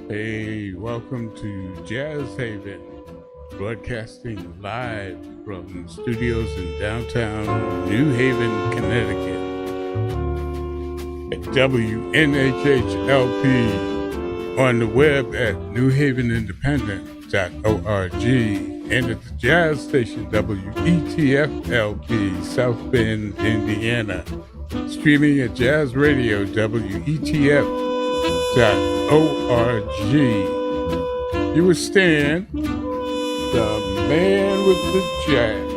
Hey, welcome to Jazz Haven, broadcasting live from studios in downtown New Haven, Connecticut. At WNHHLP, on the web at newhavenindependent.org, and at the jazz station WETF-LP, South Bend, Indiana. Streaming at Jazz Radio WETF.org. You were Stan, the man with the jazz.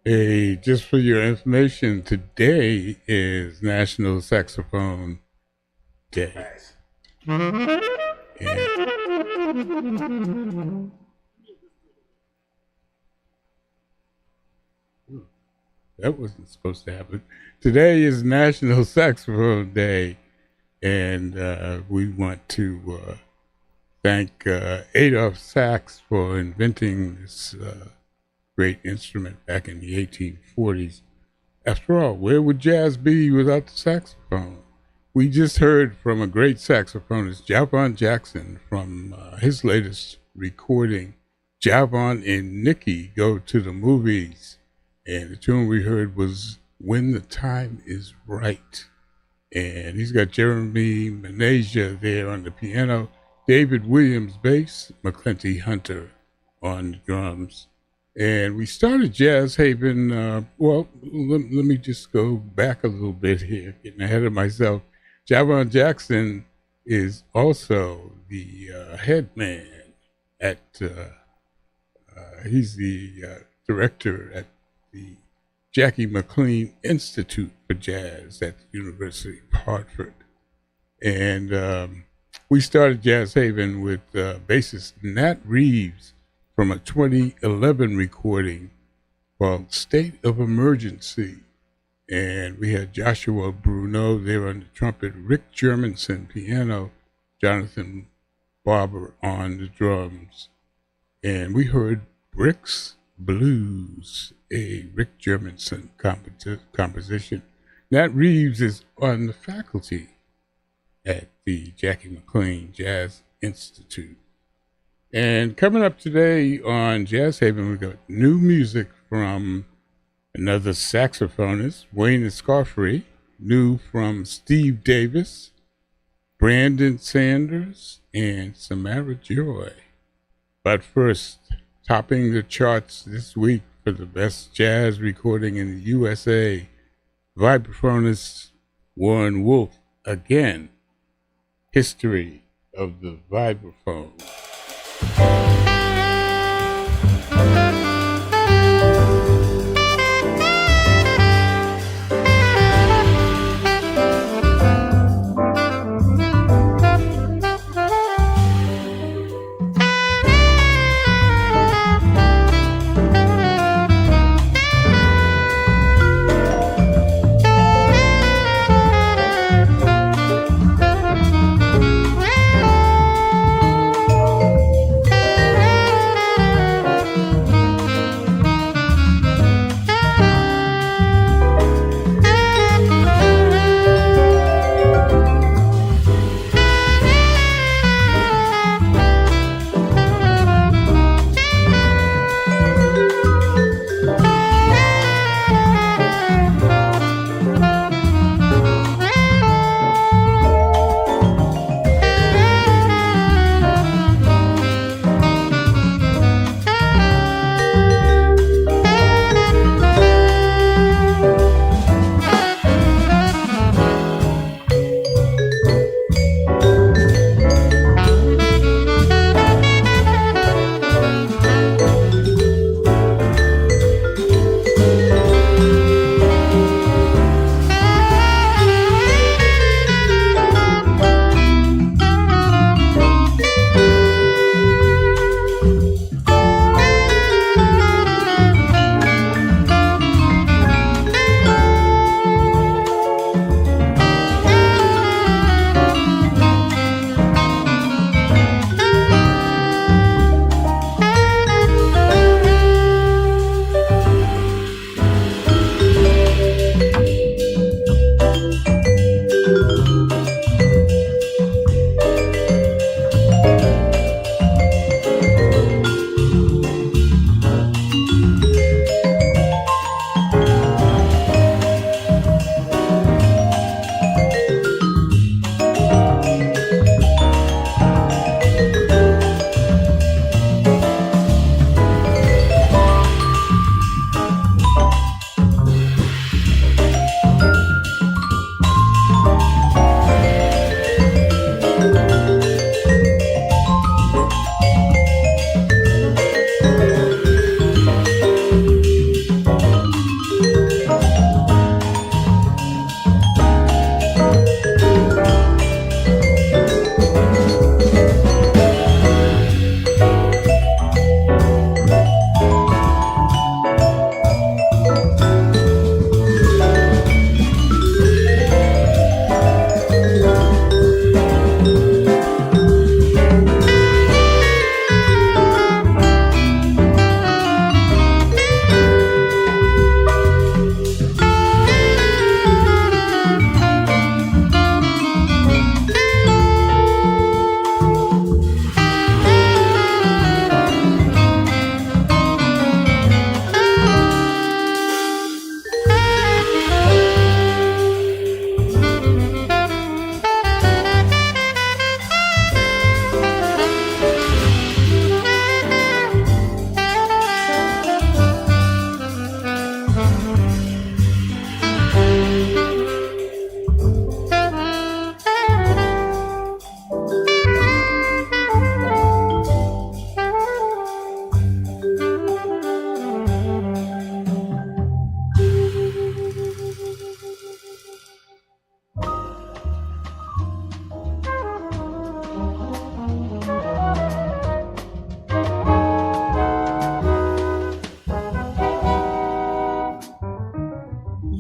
Hey, just for your information, today is National Saxophone Day. And that wasn't supposed to happen. Today is National Saxophone Day, and we want to thank Adolph Sax for inventing this great instrument back in the 1840s. After all, where would jazz be without the saxophone? We just heard from a great saxophonist, Javon Jackson, from his latest recording, Javon and Nikki Go to the Movies. And the tune we heard was When the Time Is Right. And he's got Jeremy Menasia there on the piano, David Williams bass, McClenty Hunter on the drums. And we started Jazz Haven. Let me just go back a little bit here, getting ahead of myself. Javon Jackson is also the head man at, he's the director at the Jackie McLean Institute for Jazz at the University of Hartford. And we started Jazz Haven with bassist Nat Reeves from a 2011 recording called State of Emergency. And we had Joshua Bruno there on the trumpet, Rick Germanson piano, Jonathan Barber on the drums. And we heard Bricks Blues, a Rick Germanson composition. Nat Reeves is on the faculty at the Jackie McLean Jazz Institute. And coming up today on Jazz Haven, we got new music from another saxophonist, Wayne Escoffery, new from Steve Davis, Brandon Sanders, and Samara Joy. But first, topping the charts this week for the best jazz recording in the USA, vibraphonist Warren Wolf again. History of the vibraphone.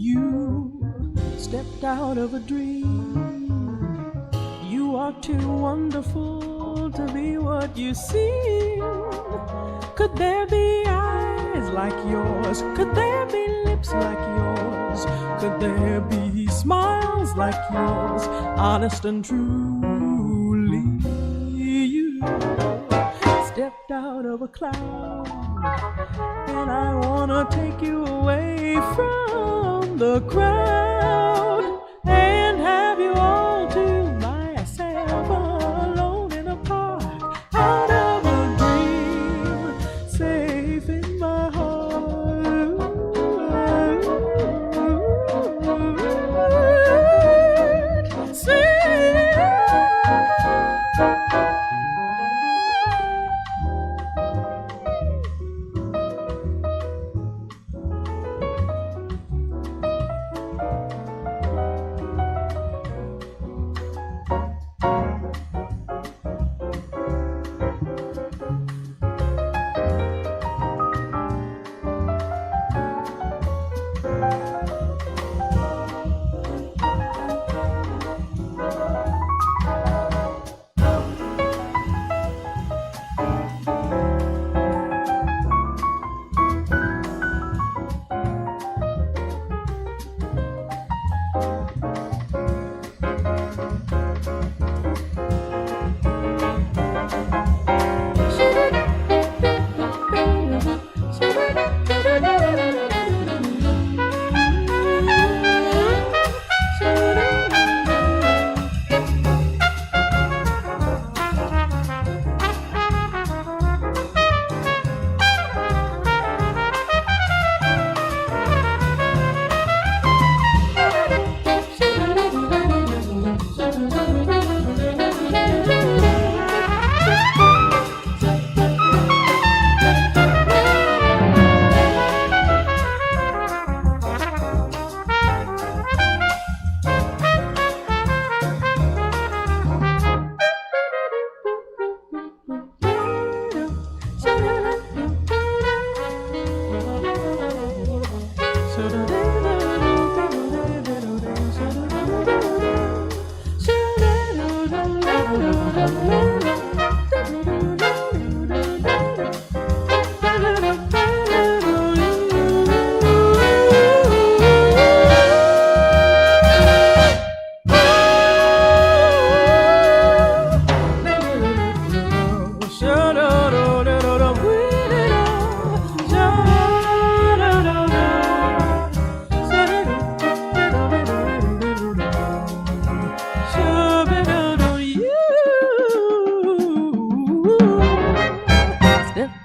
You stepped out of a dream. You are too wonderful to be what you seem. Could there be eyes like yours? Could there be lips like yours? Could there be smiles like yours? Honest and truly, you stepped out of a cloud, and I wanna take you away from the crowd and have you all to myself, alone in a park, out of a dream, safe in my heart.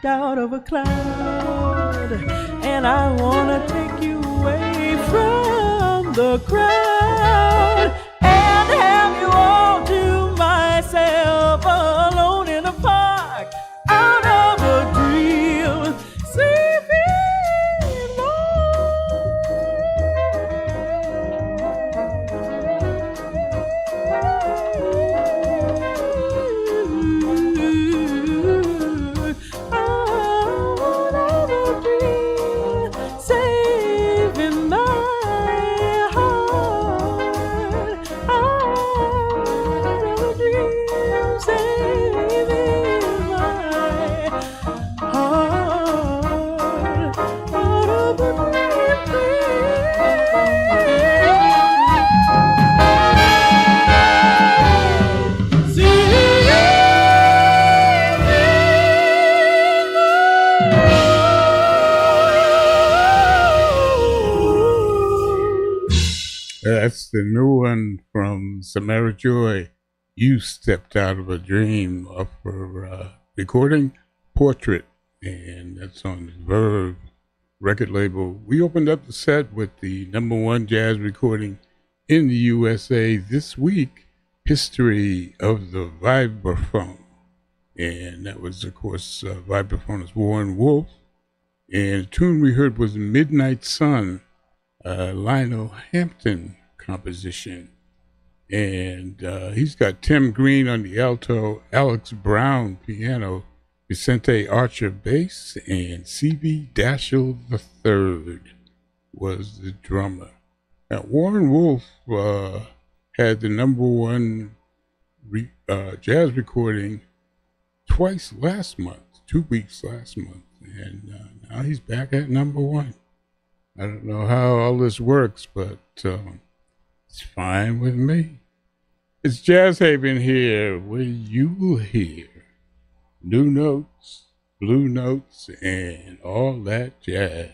Out of a cloud, and I wanna take you away from the crowd and have you all to myself, alone in a park, out of a dream, safe in That's the new one from Samara Joy. You Stepped Out of a Dream, off her recording Portrait, and that's on the Verve record label. We opened up the set with the #1 jazz recording in the USA this week, History of the Vibraphone. And that was, of course, vibraphonist Warren Wolf. And the tune we heard was Midnight Sun, Lionel Hampton composition. And he's got Tim Green on the alto, Alex Brown piano, Vicente Archer bass, and C.B. Daschle III was the drummer. Now, Warren Wolf had the number one jazz recording twice last month, 2 weeks last month, and now he's back at number one. I don't know how all this works, but it's fine with me. It's Jazz Haven here, where you will hear new notes, blue notes, and all that jazz.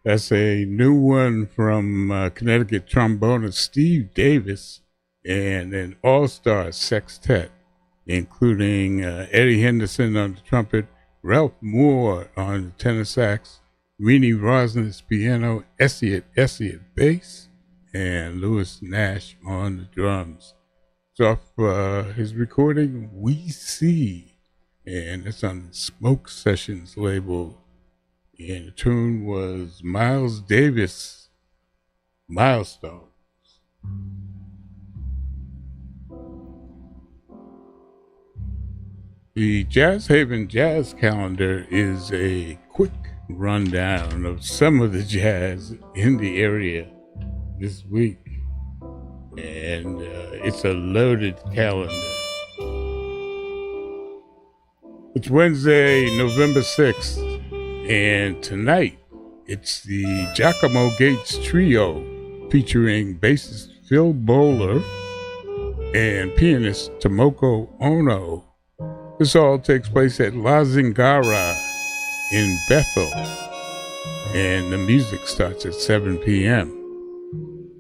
That's a new one from Connecticut trombonist Steve Davis and an all-star sextet, including Eddie Henderson on the trumpet, Ralph Moore on the tenor sax, Renee Rosner's piano, Essiet bass, and Louis Nash on the drums. It's off his recording, We See, and it's on the Smoke Sessions label. And the tune was Miles Davis, Milestones. The Jazz Haven Jazz Calendar is a quick rundown of some of the jazz in the area this week. And it's a loaded calendar. It's Wednesday, November 6th. And tonight, it's the Giacomo Gates Trio featuring bassist Phil Bowler and pianist Tomoko Ono. This all takes place at La Zingara in Bethel, and the music starts at 7 p.m.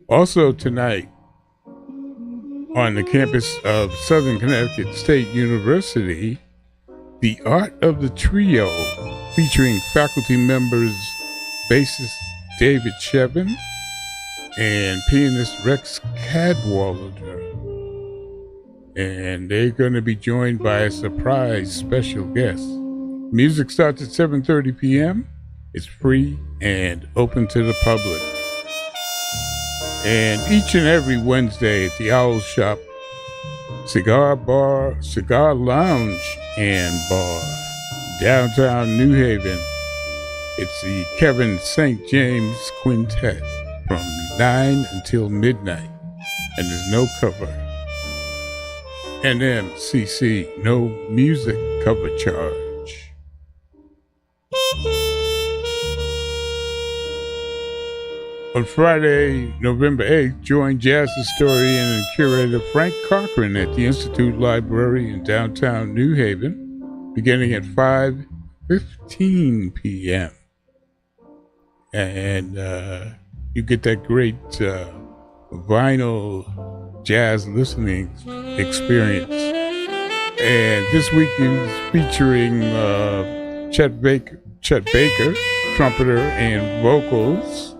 Also tonight, on the campus of Southern Connecticut State University, The Art of the Trio, featuring faculty members bassist David Shevin and pianist Rex Cadwallader. And they're going to be joined by a surprise special guest. Music starts at 7:30 p.m. It's free and open to the public. And each and every Wednesday at the Owl Shop, Cigar Lounge and Bar, downtown New Haven, it's the Kevin St. James Quintet from 9 until midnight, and there's no cover. NMCC, no music cover charge. On Friday, November 8th, join jazz historian and curator Frank Cochran at the Institute Library in downtown New Haven, beginning at 5:15 p.m. And you get that great vinyl jazz listening experience. And this week is featuring Chet Baker, trumpeter and vocals,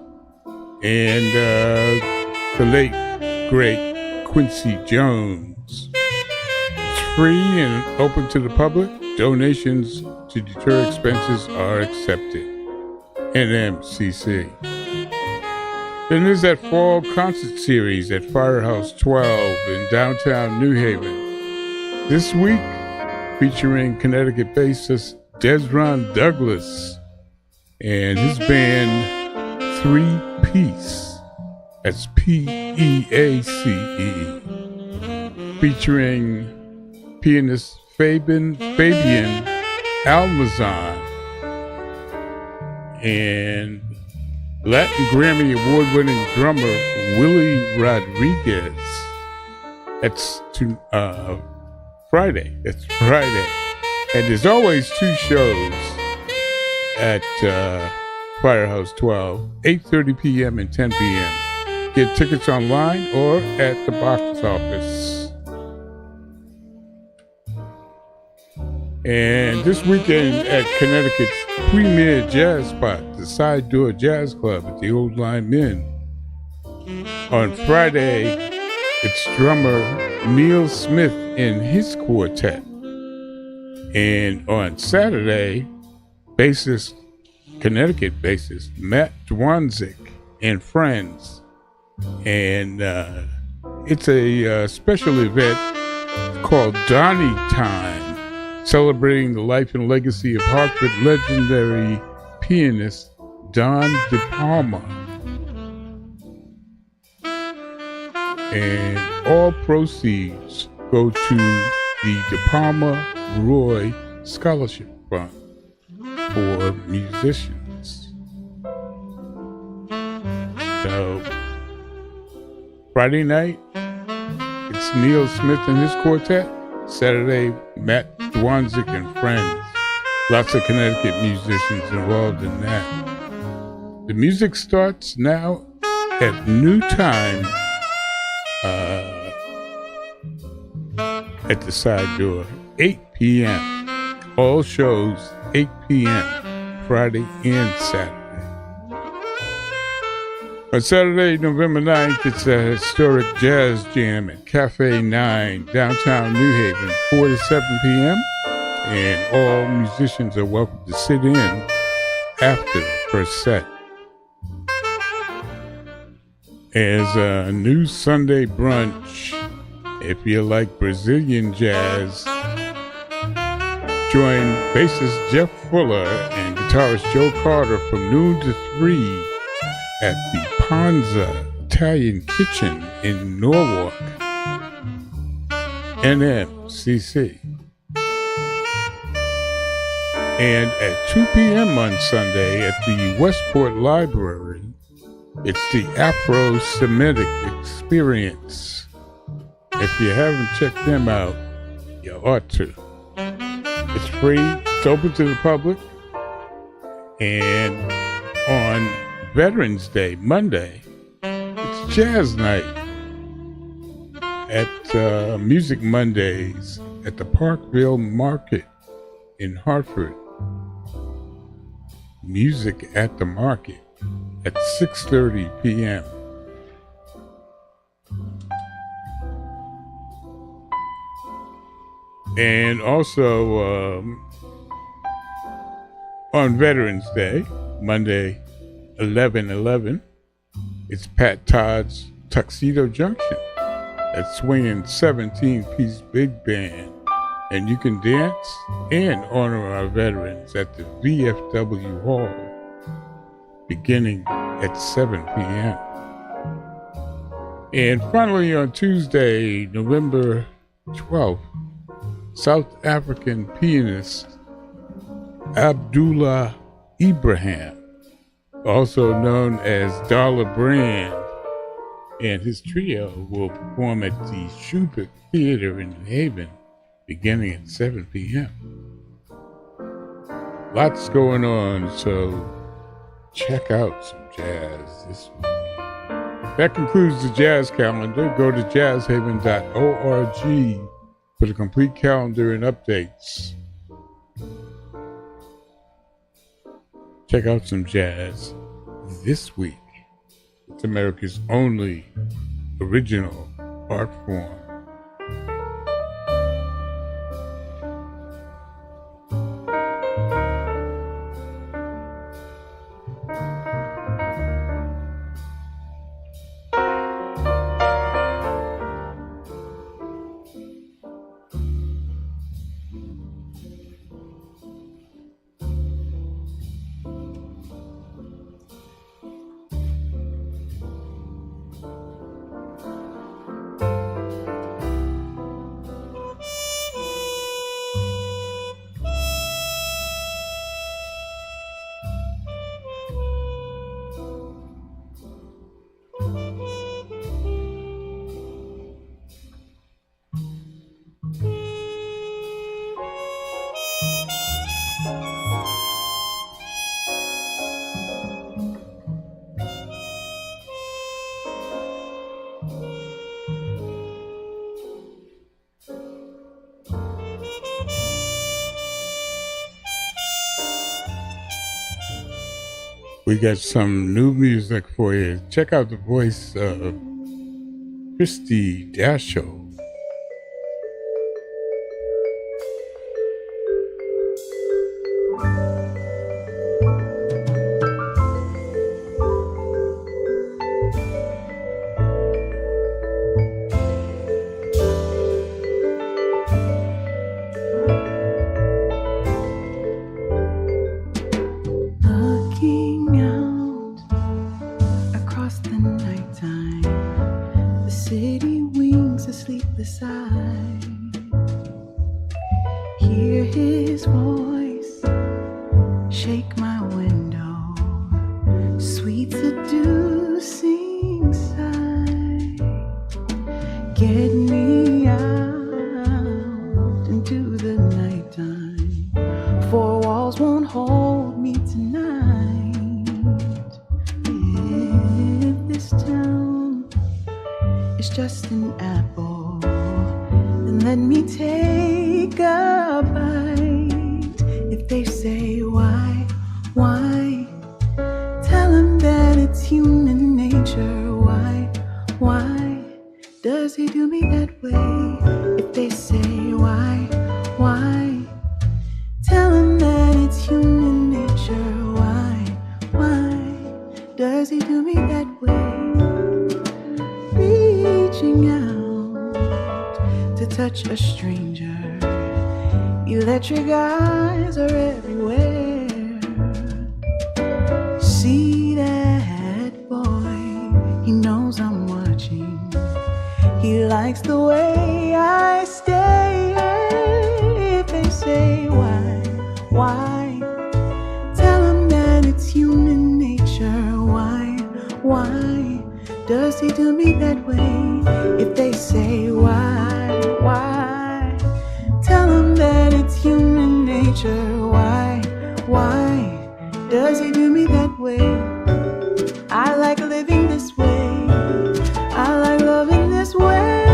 and the late, great Quincy Jones. It's free and open to the public. Donations to deter expenses are accepted. NMCC. Then there's that fall concert series at Firehouse 12 in downtown New Haven. This week, featuring Connecticut bassist Desron Douglas and his band 3Piece. That's P-E-A-C-E. Featuring pianist Fabian Almazan and Latin Grammy Award-winning drummer Willie Rodriguez. That's Friday. That's Friday. And there's always two shows at Firehouse 12, 8:30 p.m. and 10 p.m. Get tickets online or at the box office. And this weekend at Connecticut's premier jazz spot, the Side Door Jazz Club at the Old Line Inn. On Friday, it's drummer Neil Smith and his quartet. And on Saturday, Connecticut bassist Matt Dwanzik and friends. And it's a special event called Donnie Time, celebrating the life and legacy of Hartford legendary pianist Don DePalma. And all proceeds go to the DePalma Roy Scholarship Fund for musicians. So, Friday night, it's Neil Smith and his quartet. Saturday, Matt Dwanzik and friends. Lots of Connecticut musicians involved in that. The music starts now at new time at the side door, 8 p.m. All shows 8 p.m. Friday and Saturday. On Saturday, November 9th, it's a historic jazz jam at Cafe 9, downtown New Haven, 4 to 7 p.m. And all musicians are welcome to sit in after the first set. As a new Sunday brunch, if you like Brazilian jazz, join bassist Jeff Fuller and guitarist Joe Carter from noon to 3 at the Panza Italian Kitchen in Norwalk, NMCC. And at 2 p.m. on Sunday at the Westport Library, it's the Afro-Semitic Experience. If you haven't checked them out, you ought to. It's free, it's open to the public, and on Veterans Day, Monday, it's Jazz Night at Music Mondays at the Parkville Market in Hartford. Music at the Market at 6:30 p.m. And also on Veterans Day, Monday, 11/11, it's Pat Todd's Tuxedo Junction at Swingin' 17-piece big band. And you can dance and honor our veterans at the VFW Hall beginning at 7 p.m. And finally on Tuesday, November 12th, South African pianist Abdullah Ibrahim, also known as Darla Brand, and his trio will perform at the Schubert Theater in New Haven beginning at 7 p.m. Lots going on, so check out some jazz this week. That concludes the jazz calendar. Go to jazzhaven.org for the complete calendar and updates. Check out some jazz this week. It's America's only original art form. We got some new music for you. Check out the voice of Christy Dasho. is just an apple, then let me take a bite. If they say why, tell them that it's human nature. Why does he do me that way? If they say why, tell them that it's human nature. Why does he do me that way? Reaching out to touch a stranger, electric eyes are everywhere. See that boy, he knows I'm watching. He likes the way I stay. If they say why, tell him that it's human nature. Why does he do me that way? If they say why, tell him that it's human nature. Why does he do me that way? I like living this way. I like loving this way.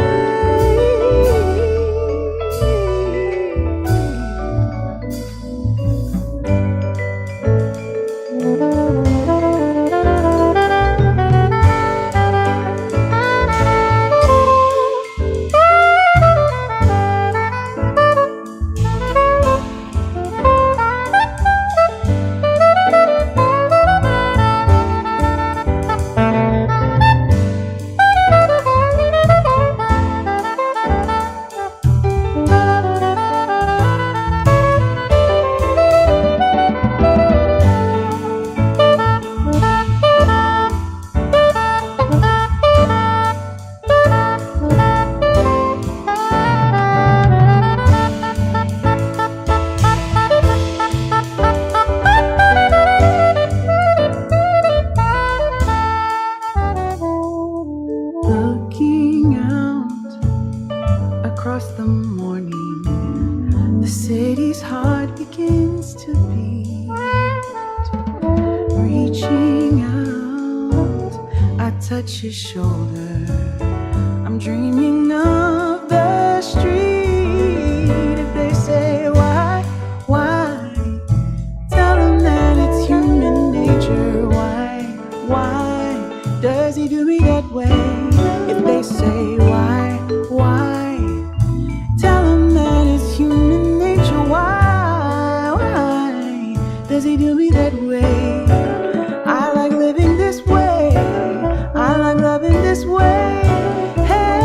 Looking out across the morning, the city's heart begins to beat. Reaching out, I touch his shoulder. I'm dreaming of the street. If they say why, tell them that it's human nature. Why does he do me that way? If they say why, tell them that it's human nature. Why does he do me that way? I like living this way. I like loving this way. Hey,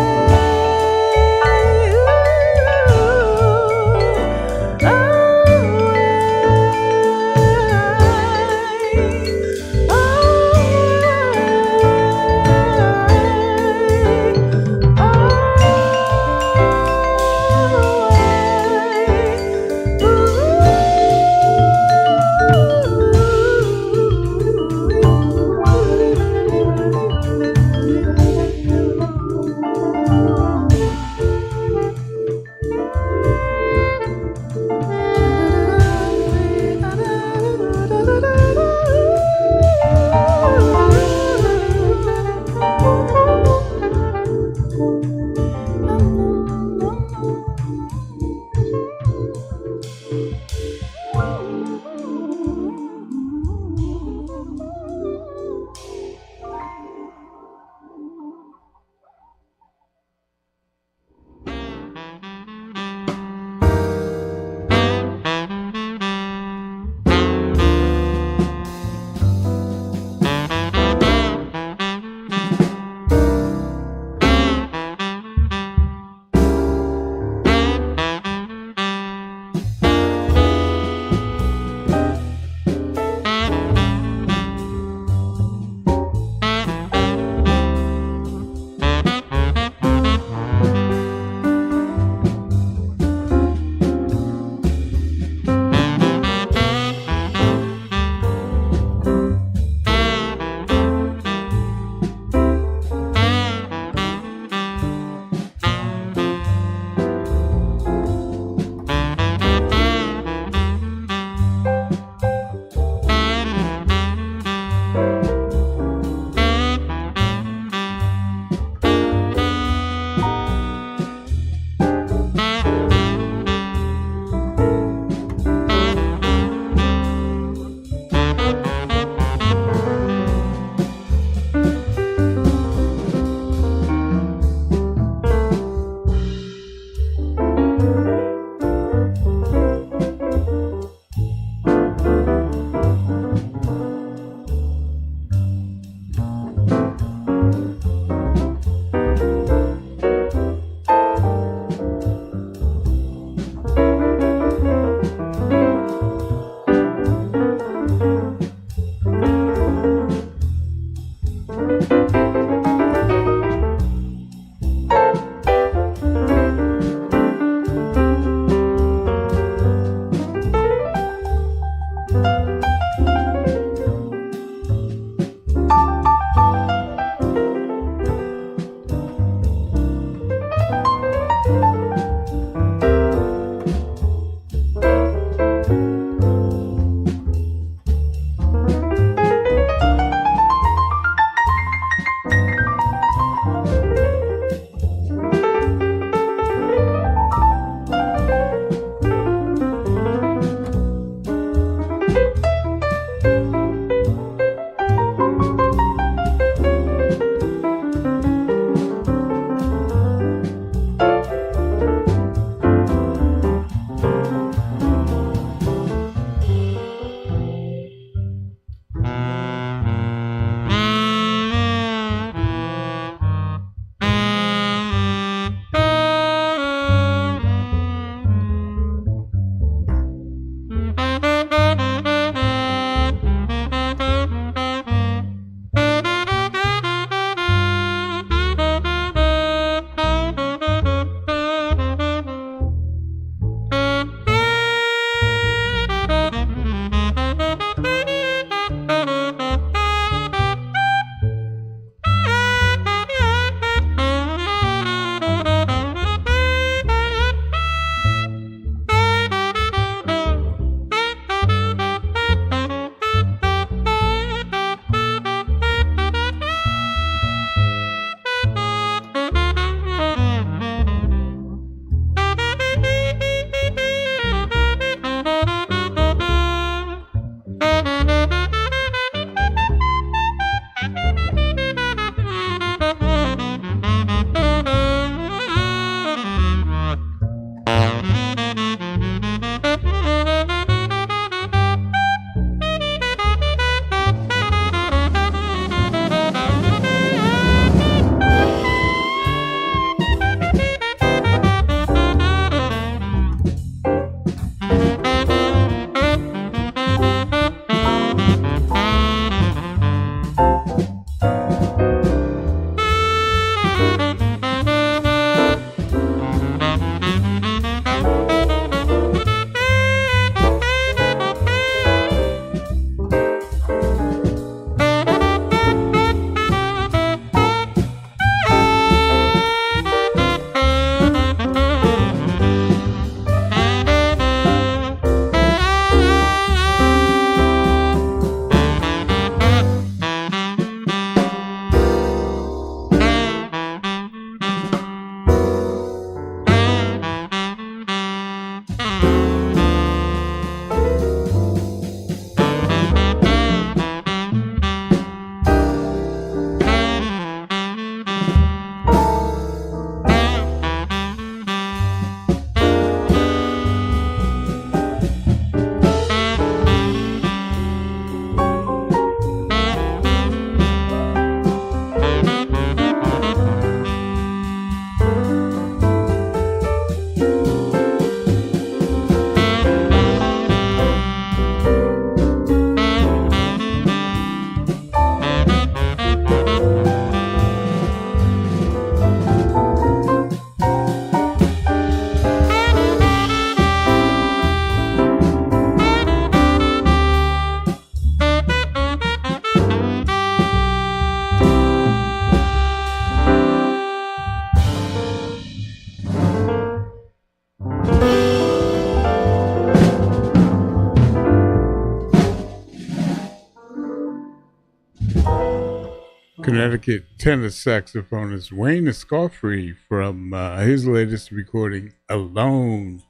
Connecticut tenor saxophonist Wayne Escoffery from his latest recording, Alone.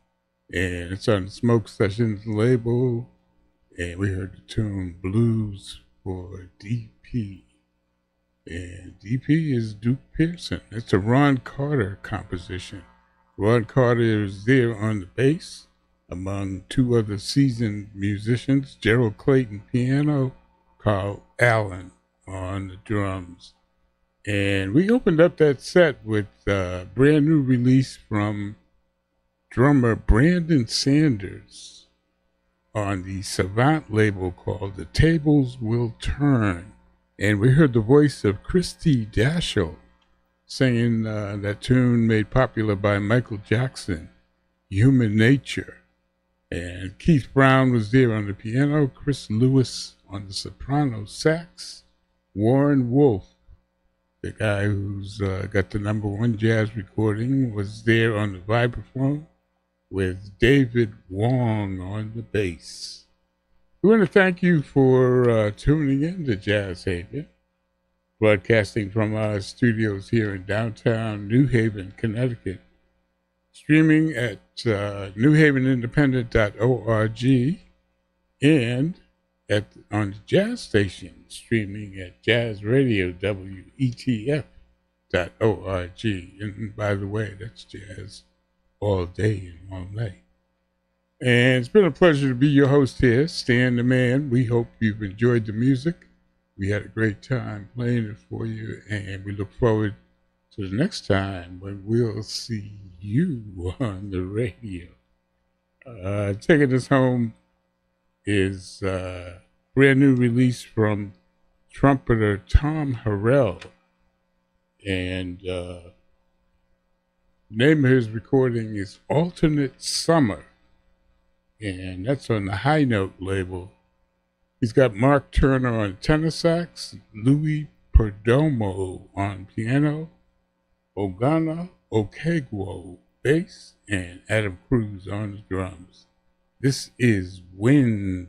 And it's on the Smoke Sessions label. And we heard the tune Blues for DP. And DP is Duke Pearson. It's a Ron Carter composition. Ron Carter is there on the bass, among two other seasoned musicians, Gerald Clayton piano, Carl Allen on the drums. And we opened up that set with a brand new release from drummer Brandon Sanders on the Savant label called The Tables Will Turn. And we heard the voice of Christy Dashel singing that tune made popular by Michael Jackson, Human Nature. And Keith Brown was there on the piano, Chris Lewis on the soprano sax, Warren Wolf, the guy who's got the #1 jazz recording, was there on the vibraphone with David Wong on the bass. We want to thank you for tuning in to Jazz Haven, broadcasting from our studios here in downtown New Haven, Connecticut, streaming at newhavenindependent.org and on the jazz station, streaming at jazzradio.wetf.org. And by the way, that's jazz all day and all night. And it's been a pleasure to be your host here, Stan the Man. We hope you've enjoyed the music. We had a great time playing it for you, and we look forward to the next time when we'll see you on the radio. Taking us home is a brand new release from trumpeter Tom Harrell. And the name of his recording is Alternate Summer. And that's on the High Note label. He's got Mark Turner on tenor sax, Louis Perdomo on piano, Ogana Okegwo bass, and Adam Cruz on the drums. This is Wind.